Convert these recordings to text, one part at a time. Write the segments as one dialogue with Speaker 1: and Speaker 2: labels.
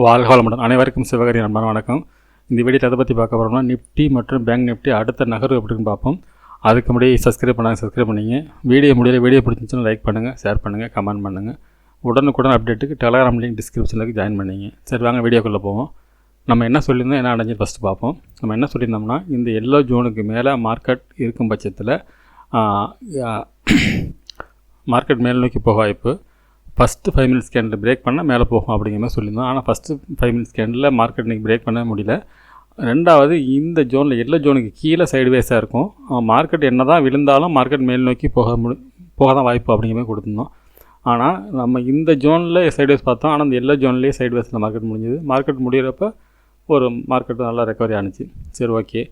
Speaker 1: வாழ்க வளமுடன். அனைவருக்கும் சிவகரி நண்பன் வணக்கம். இந்த வீடியோவில் எதை பற்றி பார்க்க போகிறோம்னா, நிஃப்டி மற்றும் பேங்க் நிஃப்டி அடுத்த நகர்வு எப்படின்னு பார்ப்போம். அதுக்கு முன்னாடி சப்ஸ்கிரைப் பண்ணிங்க. வீடியோ பிடிச்சிருந்துச்சுன்னா லைக் பண்ணுங்கள், ஷேர் பண்ணுங்கள், கமெண்ட் பண்ணுங்கள். உடனுக்குடன் அப்டேட்டுக்கு டெலகிராம் லிங்க் டிஸ்கிரிப்ஷனுக்கு ஜாயின் பண்ணிங்க. சரி, வாங்க வீடியோக்குள்ளே போவோம். நம்ம என்ன சொல்லியிருந்தோம், என்ன அடைஞ்சு ஃபஸ்ட்டு பார்ப்போம். நம்ம என்ன சொல்லியிருந்தோம்னா, இந்த எல்லோ ஜோனுக்கு மேலே மார்க்கெட் இருக்கும் பட்சத்தில் மார்க்கெட் மேல் நோக்கி போக வாய்ப்பு. ஃபஸ்ட்டு 5 மினிட்ஸ் கேண்டில் பிரேக் பண்ணால் மேலே போகும் அப்படிங்கிற மாதிரி சொல்லியிருந்தோம். ஆனால் ஃபஸ்ட்டு 5 மினிட்ஸ் கேண்டில் மார்க்கெட் இன்றைக்கி பிரேக் பண்ண முடியல. ரெண்டாவது, இந்த ஜோனில் எல்லோ ஜோனுக்கு கீழே சைடுவேஸாக இருக்கும். மார்க்கெட் என்ன தான் விழுந்தாலும் மார்க்கெட் மேல் நோக்கி போக தான் வாய்ப்பு அப்படிங்கிற மாதிரி கொடுத்துருந்தோம். ஆனால் நம்ம இந்த ஜோனில் சைடுவேஸ் பார்த்தோம். ஆனால் இந்த எல்லோ ஜோன்லேயே சைடுவேஸில் மார்க்கெட் முடிஞ்சுது. மார்க்கெட் முடிகிறப்ப ஒரு மார்க்கெட் நல்லா ரெக்கவரி ஆனிச்சு. சரி, ஓகே,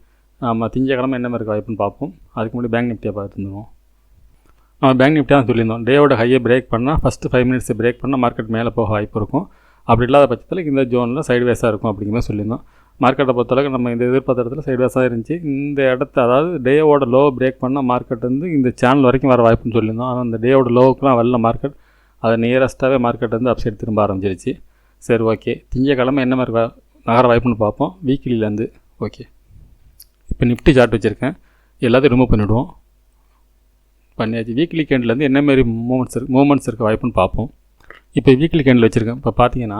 Speaker 1: நம்ம திங்கக்கிழமை என்ன மாதிரி வாய்ப்புன்னு பார்ப்போம். அதுக்கு முன்னாடி பேங்க் நிஃப்டியை பார்த்துருந்தோம். நம்ம பேங்க் நிஃப்டி தான் சொல்லியிருந்தோம். டேவோட ஹையை பிரேக் பண்ணால் ஃபஸ்ட்டு 5 மினிட்ஸை பிரேக் பண்ணால் மார்க்கெட் மேலே போக வாய்ப்பு இருக்கும். அப்படி இல்லாத பட்சத்தில் இந்த ஜோனில் சைடுவேஸாக இருக்கும் அப்படிங்கிற மாதிரி சொல்லியிருந்தோம். மார்க்கெட்டை பொறுத்தளவுக்கு நம்ம இந்த எதிர்பார்த்த இடத்துல சைடுவேஸாக இருந்துச்சு. இந்த இடத்த, அதாவது டேவோட லோ பிரேக் பண்ணால் மார்க்கெட் வந்து இந்த சேனல் வரைக்கும் வர வாய்ப்புன்னு சொல்லியிருந்தோம். ஆனால் இந்த டேவோட லோவுக்குலாம் வரல மார்க்கெட். அதை நியரஸ்ட்டாகவே மார்க்கெட் வந்து அப்சைட் திரும்ப ஆரம்பிச்சிருச்சு. சரி, ஓகே, திங்கக்கிழமை என்ன மாதிரி நகர வாய்ப்புன்னு பார்ப்போம். வீக்லிலேருந்து ஓகே. இப்போ நிஃப்டி சார்ட் வச்சுருக்கேன், எல்லாத்தையும் ரிமூவ் பண்ணிவிடுவோம். பண்ணியாச்சு. வீக்லி கேண்டிலேருந்து என்ன மாதிரி மூமெண்ட்ஸ் இருக்க வாய்ப்புன்னு பார்ப்போம். இப்போ வீக்லி கேண்டில் வச்சுருக்கேன். இப்போ பார்த்தீங்கன்னா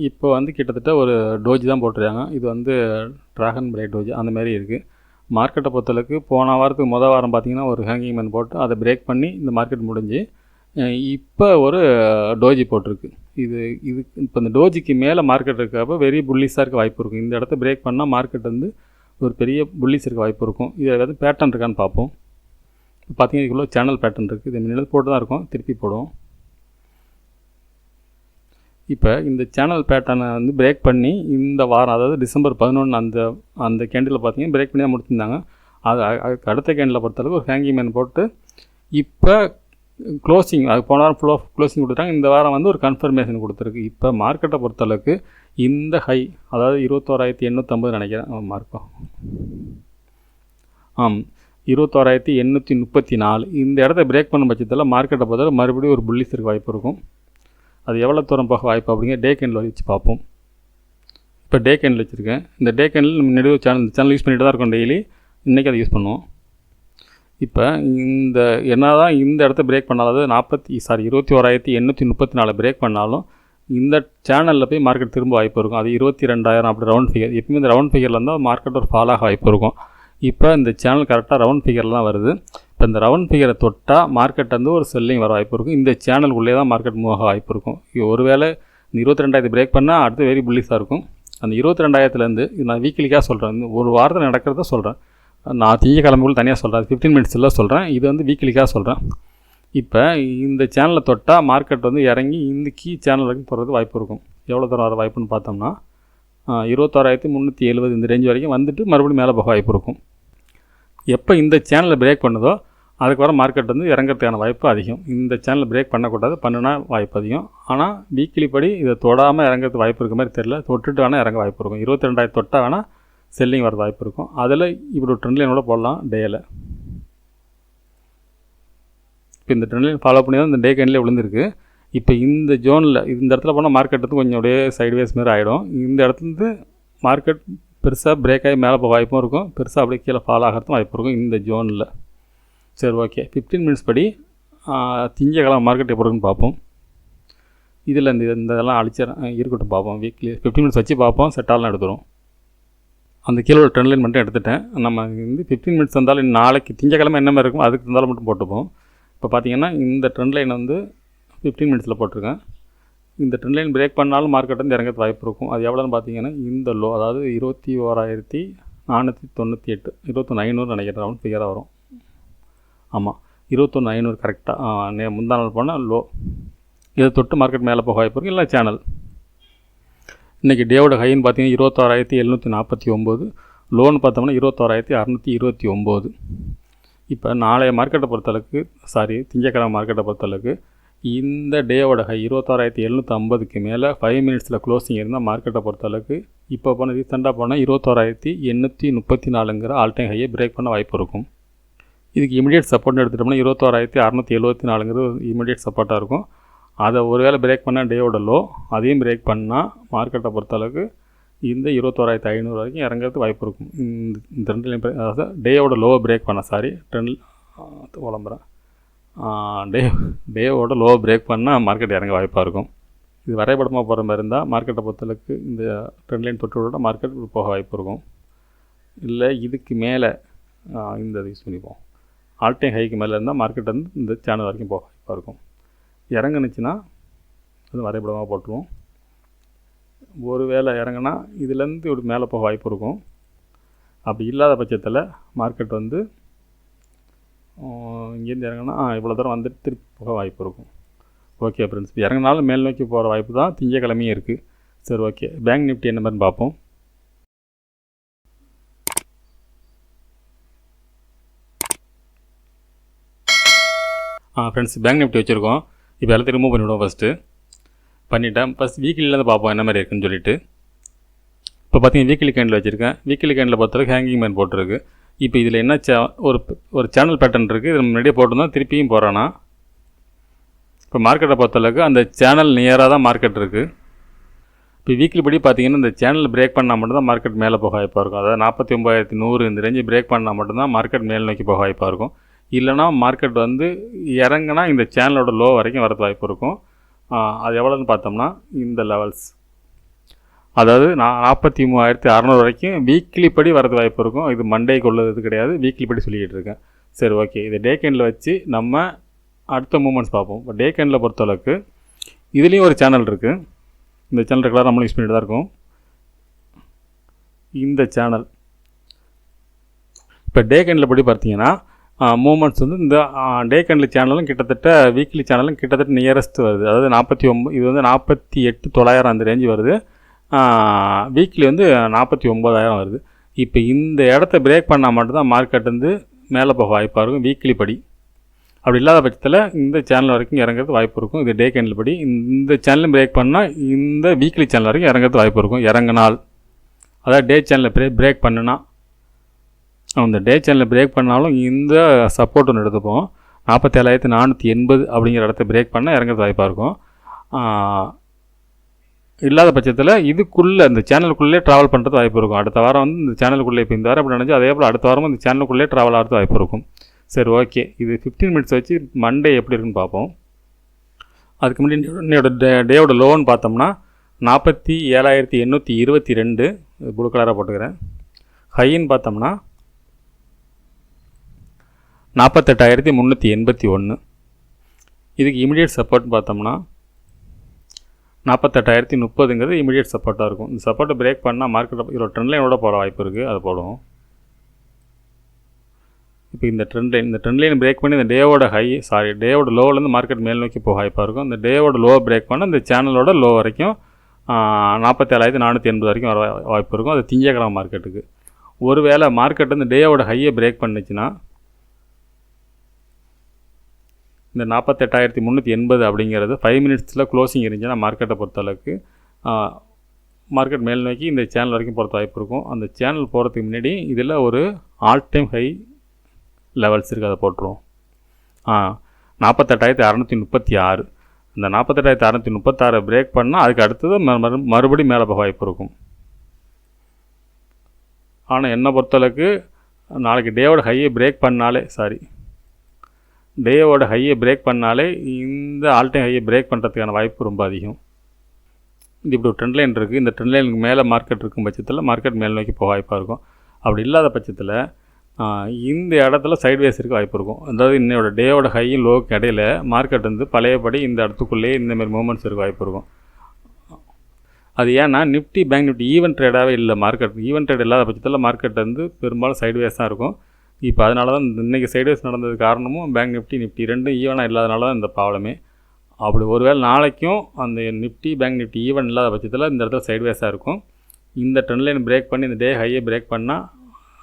Speaker 1: இப்போ வந்து கிட்டத்தட்ட ஒரு டோஜ் தான் போட்டிருக்காங்க. இது வந்து ட்ராகன் பிளேட் டோஜ் அந்த மாதிரி இருக்குது. மார்க்கெட்டை பொறுத்தளவுக்கு போன வாரத்துக்கு வாரம் பார்த்திங்கன்னா ஒரு ஹேங்கிங் மேன் போட்டு அதை பிரேக் பண்ணி இந்த மார்க்கெட் முடிஞ்சு இப்போ ஒரு டோஜி போட்டிருக்கு. இது இப்போ இந்த டோஜிக்கு மேலே மார்க்கெட் இருக்கப்போ வெரி புல்லிஸாக இருக்க வாய்ப்பு இருக்கும். இந்த இடத்த பிரேக் பண்ணால் மார்க்கெட் வந்து ஒரு பெரிய புல்லிஸ் இருக்க வாய்ப்பு இருக்கும். இது ஏதாவது பேட்டர்ன் இருக்கான்னு பார்ப்போம். இப்போ பார்த்தீங்கன்னா இதுக்குள்ள சேனல் பேட்டர்ன் இருக்குது. இது முன்னாடி போட்டு தான் இருக்கும், திருப்பி போடுவோம். இப்போ இந்த சேனல் பேட்டர்னை வந்து பிரேக் பண்ணி இந்த வாரம், அதாவது டிசம்பர் 11 அந்த கேண்டில் பார்த்தீங்கன்னா பிரேக் பண்ணி தான் முடிச்சிருந்தாங்க. அதுக்கு அடுத்த கேண்டில் பொறுத்தளவுக்கு ஒரு ஹேங்கிங் மேன் போட்டு இப்போ க்ளோசிங், அது போன வாரம் க்ளோசிங் கொடுத்துட்டாங்க. இந்த வாரம் வந்து ஒரு கன்ஃபர்மேஷன் கொடுத்துருக்கு. இப்போ மார்க்கெட்டை பொறுத்தளவுக்கு இந்த ஹை, அதாவது 21,850 நினைக்கிறேன் மார்க்கும். 21,834 இந்த இடத்த பிரேக் பண்ணும் பட்சத்தில் மார்க்கெட்டை பொறுத்தவரை மறுபடியும் ஒரு புல்லிஸ் இருக்க வாய்ப்பு இருக்கும். அது எவ்வளோ தூரம் போக வாய்ப்பு அப்படிங்கிற டே கேண்டில் வச்சு பார்ப்போம். இப்போ டே கேண்டில் வச்சுருக்கேன். இந்த டே கேண்டில் நம்ம நெடுவு சேனல் யூஸ் பண்ணிட்டு தான் இருக்கோம் டெய்லி. இன்றைக்கி அதை யூஸ் பண்ணுவோம். இப்போ இந்த என்ன தான் இந்த இடத்த பிரேக் பண்ணாலும், 21,834 பிரேக் பண்ணாலும் இந்த சேனலில் போய் மார்க்கெட் திரும்ப வாய்ப்பு இருக்கும். அது 22,000 அப்படி ரவுண்ட் ஃபிகர். எப்பவுமே இந்த ரவுண்ட் ஃபிகரில் இருந்தால் மார்க்கெட் ஒரு ஃபாலாக வாய்ப்பு இருக்கும். இப்போ இந்த சேனல் கரெக்டாக ரவுண்ட் ஃபிகரில் தான் வருது. இப்போ இந்த ரவுண்ட் ஃபிகரை தொட்டால் மார்க்கெட் வந்து ஒரு செல்லிங் வர வாய்ப்பு இருக்கும். இந்த சேனலுக்குள்ளே தான் மார்க்கெட் மூவ் ஆக வாய்ப்பு இருக்கும். ஒருவேளை இந்த 22,000 பிரேக் பண்ணால் அடுத்து வெரி புல்லிஸாக இருக்கும். அந்த 22,000லேருந்து நான் வீக்லிக்காக சொல்கிறேன், ஒரு வாரத்தில் நடக்கிறத சொல்கிறேன். நான் திங்கக்கிழமைக்குள்ள தனியாக சொல்கிறேன், 15 மினிட்ஸில் சொல்கிறேன். இது வந்து வீக்லிக்காக சொல்கிறேன். இப்போ இந்த சேனலில் தொட்டால் மார்க்கெட் வந்து இறங்கி இந்த கீ சேனல் வரைக்கும் போகிறது வாய்ப்பு இருக்கும். எவ்வளோ தூரம் வர வாய்ப்புன்னு பார்த்தோம்னா 21,370 இந்த ரேஞ்ச் வரைக்கும் வந்துட்டு மறுபடியும் மேலே போக வாய்ப்பு இருக்கும். எப்போ இந்த சேனலை பிரேக் பண்ணுதோ அதுக்கு வர மார்க்கெட் வந்து இறங்கிறதுக்கான வாய்ப்பு அதிகம். இந்த சேனலை பிரேக் பண்ணக்கூடாது, பண்ணுனா வாய்ப்பு அதிகம். ஆனால் வீக்லி படி இதை தொடாமல் இறங்கிறது வாய்ப்பு இருக்க மாதிரி தெரியல. தொட்டுட்டு வேணால் இறங்க வாய்ப்பு இருக்கும். 22,000 தொட்டால் வேணால் செல்லிங் வர வாய்ப்பு இருக்கும். அதில் இப்படி ஒரு ட்ரெண்ட் லைனோட போடலாம் டேயில். இப்போ இந்த ட்ரெண்ட் லைன் ஃபாலோ பண்ணி தான் இந்த டே கேண்டில் விழுந்திருக்கு. இப்போ இந்த ஜோனில் இந்த இடத்துல போனால் மார்க்கெட் வந்து கொஞ்சம் அப்படியே சைட்வேஸ் மாரி ஆகிடும். இந்த இடத்துலேருந்து மார்க்கெட் பெருசாக பிரேக் ஆகி மேலே போக வாய்ப்பும் இருக்கும், பெருசாக அப்படியே கீழே ஃபால் ஆகிறதும் வாய்ப்பு இருக்கும் இந்த ஜோனில். சரி, ஓகே, 15 மினிட்ஸ் படி திங்கக்கிழமை மார்க்கெட் எப்படி இருக்குன்னு பார்ப்போம். இதில் இந்த இதெல்லாம் இருக்கட்டும் பார்ப்போம். வீக்லி 15 மினிட்ஸ் வச்சு பார்ப்போம். செட்டாலாம் எடுத்துரும். அந்த கீழே ஒரு ட்ரெண்ட் லைன் மட்டும் எடுத்துட்டேன். நம்ம வந்து 15 மினிட்ஸ் இருந்தாலும் நாளைக்கு திங்கக்கிழமை என்ன மாதிரி இருக்கும் அதுக்கு இருந்தாலும் மட்டும் போட்டுப்போம். இப்போ பார்த்தீங்கன்னா இந்த ட்ரெண்ட் லைன் வந்து 15 மினிட்ஸில் போட்டிருக்கேன். இந்த ட்ரெண்ட் லைன் பிரேக் பண்ணாலும் மார்க்கெட் வந்து இறங்கிறது வாய்ப்பு இருக்கும். அது எவ்வளோன்னு பார்த்தீங்கன்னா இந்த லோ, அதாவது 21,498, 21,500 நினைக்கிறேன் ரவுண்ட் ஃபிகராக வரும். ஆமாம், 21,500 கரெக்டாக முந்தா நாள் போனால் லோ. இதை தொட்டு மார்க்கெட் மேலே போக வாய்ப்பு இருக்கும். இல்லை சேனல் இன்றைக்கி டேவோட ஹைன்னு பார்த்தீங்கன்னா 26,749, லோன்னு பார்த்தோம்னா 26,629. இப்போ நாளைய மார்க்கெட்டை பொறுத்தளவுக்கு, திங்கக்கிழமை மார்க்கெட்டை பொறுத்தளவுக்கு இந்த டேவோட ஹை 26,750க்கு மேலே 5 மினிட்ஸில் க்ளோசிங் இருந்தால் மார்க்கெட்டை பொறுத்தளவுக்கு இப்போ போனால் ரீசெண்டாக போனால் 21,834ங்கிற ஆல் டைம் ஹையை பிரேக் பண்ண வாய்ப்பு இருக்கும். இதுக்கு இமீடியட் சப்போர்ட்னு எடுத்துட்டோம்னா 26,674ங்கிறது இமீடியட் சப்போர்ட்டாக இருக்கும். அதை ஒரு வேளை பிரேக் பண்ணால் டேயோட லோ, அதையும் பிரேக் பண்ணால் மார்க்கெட்டை பொறுத்தளவுக்கு இந்த 21,500 வரைக்கும் இறங்கிறது வாய்ப்பு இருக்கும். இந்த ரெண்டுலேயும் அதாவது டேயோட லோவை பிரேக் பண்ண விளம்புறேன் டேவோட லோவை பிரேக் பண்ணால் மார்க்கெட் இறங்க வாய்ப்பாக இருக்கும். இது வரைபடமாக போகிற மாதிரி இருந்தால் மார்க்கெட்டை பொறுத்தளவுக்கு இந்த ட்ரெண்ட் லைன் தொட்டோட மார்க்கெட் போக வாய்ப்பு இருக்கும். இல்லை இதுக்கு மேலே இந்த யூஸ் பண்ணிப்போம், ஆல் டைம் ஹைக்கு மேலே இருந்தால் மார்க்கெட் வந்து இந்த சேனல் வரைக்கும் போக வாய்ப்பாக இருக்கும். இறங்குனுச்சுன்னா அது வரைபடமாக போட்டுருவோம். ஒரு வேளை இறங்குனா இதுலேருந்து இப்படி மேலே போக வாய்ப்பு இருக்கும். அப்படி இல்லாத பட்சத்தில் மார்க்கெட் வந்து இங்கேருந்து இறங்குனா இவ்வளோ தூரம் வந்துட்டு திருப்பி போக வாய்ப்பு இருக்கும். ஓகே ஃப்ரெண்ட்ஸ், இறங்கினாலும் மேல் நோக்கி போகிற வாய்ப்பு தான் திங்கக்கிழமையும் இருக்குது. சரி, ஓகே. பேங்க் நிஃப்டி என்ன மாதிரி பார்ப்போம். ஃப்ரெண்ட்ஸ், பேங்க் நிஃப்டி வச்சுருக்கோம். இப்போ எல்லாத்தையும் ரிமூவ் பண்ணிவிடுவோம். பண்ணிவிட்டேன். ஃபஸ்ட் வீக்லிலேருந்து பார்ப்போம் என்ன மாதிரி இருக்குன்னு சொல்லிட்டு. இப்போ பார்த்தீங்கன்னா வீக்லி கேண்டில் வச்சுருக்கேன். வீக்லி கேண்டில் பொறுத்தவரைக்கும் ஹேங்கிங் மேன் போட்டிருக்கு. இப்போ இதில் என்ன ஒரு சேனல் பேட்டர்ன் இருக்குது. இதில் முன்னாடியே போட்டிருந்தோம், திருப்பியும் போகிறேன்னா இப்போ மார்க்கெட்டை பொறுத்தளவுக்கு அந்த சேனல் நியராக தான் மார்க்கெட் இருக்குது. இப்போ வீக்லி படி பார்த்தீங்கன்னா இந்த சேனல் பிரேக் பண்ணால் மட்டும்தான் மார்க்கெட் மேலே போக வாய்ப்பாக இருக்கும். அதாவது 49,100 இந்த ரேஞ்சு பிரேக் பண்ணால் மட்டும்தான் மார்க்கெட் மேல் நோக்கி போக வாய்ப்பாக இருக்கும். இல்லைனா மார்க்கெட் வந்து இறங்கினா இந்த சேனலோட லோ வரைக்கும் வரது வாய்ப்பு இருக்கும். அது எவ்வளோன்னு பார்த்தோம்னா இந்த லெவல்ஸ், அதாவது 43,600 வரைக்கும் வீக்லி படி வரது வாய்ப்பு இருக்கும். இது மண்டேக்கு உள்ளது கிடையாது, வீக்லி படி சொல்லிக்கிட்டு இருக்கேன். சரி, ஓகே. இதை டே கேண்டில் வச்சு நம்ம அடுத்த மூமெண்ட்ஸ் பார்ப்போம். இப்போ டே கேண்டில் பொறுத்தளவுக்கு இதுலேயும் ஒரு சேனல் இருக்குது. இந்த சேனல் ரெகுலராக நம்மளும் யூஸ் பண்ணிட்டு தான் இருக்கும். இந்த சேனல் இப்போ டே கேண்டில் படி பார்த்தீங்கன்னா மூமெண்ட்ஸ் வந்து இந்த டே கேண்டில் சேனலும் கிட்டத்தட்ட வீக்லி சேனலும் கிட்டத்தட்ட நியரஸ்ட் வருது. அதாவது 49, இது வந்து 48,900 அந்த ரேஞ்சு வருது. வீக்லி வந்து 49,000 வருது. இப்போ இந்த இடத்த பிரேக் பண்ணால் மட்டும்தான் மார்க்கெட் வந்து மேலே போக வாய்ப்பாக இருக்கும் வீக்லி படி. அப்படி இல்லாத பட்சத்தில் இந்த சேனல் வரைக்கும் இறங்குறது வாய்ப்பு இருக்கும். இது டே கேண்டில் படி. இந்த சேனலும் பிரேக் பண்ணால் இந்த வீக்லி சேனல் வரைக்கும் இறங்குறது வாய்ப்பு இருக்கும். இறங்கினால், அதாவது டே சேனலில் பிரேக் பண்ணுனா, அந்த டே சேனலில் பிரேக் பண்ணாலும் இந்த சப்போர்ட் ஒன்று எடுத்துப்போம். 47,480 அப்படிங்கிற இடத்த பிரேக் பண்ணால் இறங்குறது வாய்ப்பாக இருக்கும். இல்லாத பட்சத்தில் இதுக்குள்ளே இந்த சேனலுக்குள்ளே ட்ராவல் பண்ணுறது வாய்ப்பு இருக்கும். அடுத்த வாரம் வந்து இந்த சேனலுக்குள்ளே இப்போ இந்த வாரம் அப்படி நினச்சி அதே போல் அடுத்த வாரமும் இந்த சேனலுக்குள்ளே ட்ராவல் ஆகிறது வாய்ப்பு இருக்கும். சரி, ஓகே. இது 15 மினிட்ஸ் வச்சு மண்டே எப்படி இருக்குன்னு பார்ப்போம். அதுக்கு முன்னாடி என்னோட டேயோட லோன்னு பார்த்தோம்னா 47,822 ப்ளூ கலராக போட்டுக்கிறேன். ஹைன்னு பார்த்தோம்னா 48,381. இதுக்கு இமிடியேட் சப்போர்ட்னு பார்த்தோம்னா 48,030ங்கிறது இமிடியேட் சப்போர்ட்டாக இருக்கும். இந்த சப்போர்ட்டை பிரேக் பண்ணால் மார்க்கெட்டை இதோட ட்ரெண்ட் லைனோட போகிற வாய்ப்பு இருக்குது. அதை போடுவோம். இப்போ இந்த ட்ரெண்ட் லைன் பிரேக் பண்ணி இந்த டேயோட லோவிலேருந்து மார்க்கெட் மேல் நோக்கி போக வாய்ப்பாக இருக்கும். இந்த டேயோட லோவை பிரேக் பண்ண இந்த சேனலோட லோ வரைக்கும் 47,480 வரைக்கும் வர வாய்ப்பு இருக்கும். அது திங்கக்கிழமை மார்க்கெட்டுக்கு. ஒருவேளை மார்க்கெட் வந்து டேயோட ஹையை பிரேக் பண்ணிச்சுன்னா இந்த 48,380 அப்படிங்கிறது 5 மினிட்ஸில் க்ளோசிங் இருந்துச்சுன்னா மார்க்கெட்டை பொறுத்தளவுக்கு மார்க்கெட் மேல் நோக்கி இந்த சேனல் வரைக்கும் போகிறது வாய்ப்பு இருக்கும். அந்த சேனல் போகிறதுக்கு முன்னாடி இதில் ஒரு ஆல் டைம் ஹை லெவல்ஸ் இருக்குது, அதை போட்டுருவோம். 48,636. இந்த 48,636 பிரேக் பண்ணால் அதுக்கு அடுத்தது மறுபடியும் மேலே போக வாய்ப்பு இருக்கும். ஆனால் என்னை பொறுத்தளவுக்கு நாளைக்கு டேவோட ஹையை பிரேக் பண்ணாலே இந்த ஆல் டைம் ஹையை பிரேக் பண்ணுறதுக்கான வாய்ப்பு ரொம்ப அதிகம். இது இப்படி ஒரு ட்ரெண்ட் லைன் இருக்குது. இந்த ட்ரெண்ட் லைனுக்கு மேலே மார்க்கெட் இருக்கும் பட்சத்தில் மார்க்கெட் மேல் நோக்கி போக வாய்ப்பாக இருக்கும். அப்படி இல்லாத பட்சத்தில் இந்த இடத்துல சைட்வேஸ் இருக்க வாய்ப்பு இருக்கும். அதாவது இன்னையோட டேவோட ஹையும் லோவுக்கு இடையில மார்க்கெட் வந்து பழையபடி இந்த இடத்துக்குள்ளேயே இந்தமாரி மூமெண்ட்ஸ் இருக்க வாய்ப்பு இருக்கும். அது ஏன்னா நிஃப்டி பேங்க் நிஃப்டி ஈவென்ட் ட்ரேடாகவே இல்லை. மார்க்கெட் ஈவென்ட் ட்ரேட் இல்லாத பட்சத்தில் மார்க்கெட் வந்து பெரும்பாலும் சைட்வேஸ் தான் இருக்கும். இப்போ அதனால தான் இன்றைக்கி சைட்வேஸ் நடந்தது காரணமும் பேங்க் நிஃப்டி ரெண்டும் ஈவனாக இல்லாதனால தான் இந்த ப்ராப்ளமே. அப்படி ஒருவேளை நாளைக்கும் அந்த நிஃப்டி பேங்க் நிஃப்டி ஈவென்ட் இல்லாத பட்சத்தில் இந்த இடத்துல சைட்வேஸாக இருக்கும். இந்த ட்ரெண்ட் லைன் பிரேக் பண்ணி இந்த டே ஹையை பிரேக் பண்ணால்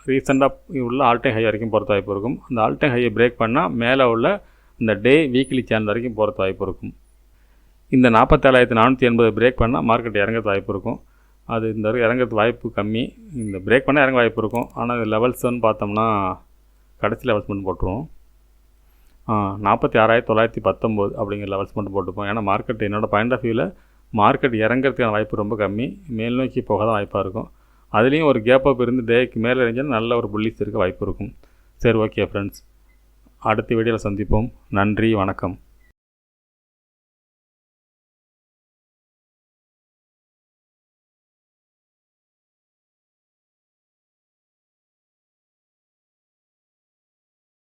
Speaker 1: ரீசெண்டாக உள்ள ஆல் டைம் ஹை வரைக்கும் போகிறது வாய்ப்பு இருக்கும். அந்த ஆல் டைம் ஹையை பிரேக் பண்ணால் மேலே உள்ள இந்த டே வீக்லி சேனல் வரைக்கும் போகிறது வாய்ப்பு இருக்கும். இந்த 47,480 பிரேக் பண்ணால் மார்க்கெட் இறங்கிறது வாய்ப்பு இருக்கும். அது இந்த இறங்கிறது வாய்ப்பு கம்மி. இந்த பிரேக் பண்ணால் இறங்க வாய்ப்பு இருக்கும். ஆனால் இது லெவல்ஸ்ன்னு பார்த்தோம்னா கடைசி லெவல்ஸ் மட்டும் போட்டுருவோம். 46,919 அப்படிங்கிற லெவல்ஸ் மட்டும் போட்டுப்போம். ஏன்னா மார்க்கெட் என்னோடய பாயிண்ட் ஆஃப் வியூவில் மார்க்கெட் இறங்கிறதுக்கான வாய்ப்பு ரொம்ப கம்மி, மேல் நோக்கி போக தான் வாய்ப்பாக இருக்கும். அதுலேயும் ஒரு கேப் அப் இருந்து டேக்கு மேலே இருந்துச்சுன்னா நல்ல ஒரு புல்லிஸ் இருக்க வாய்ப்பு இருக்கும். சரி, ஓகே ஃப்ரெண்ட்ஸ், அடுத்த வீடியோவில் சந்திப்போம். நன்றி, வணக்கம்.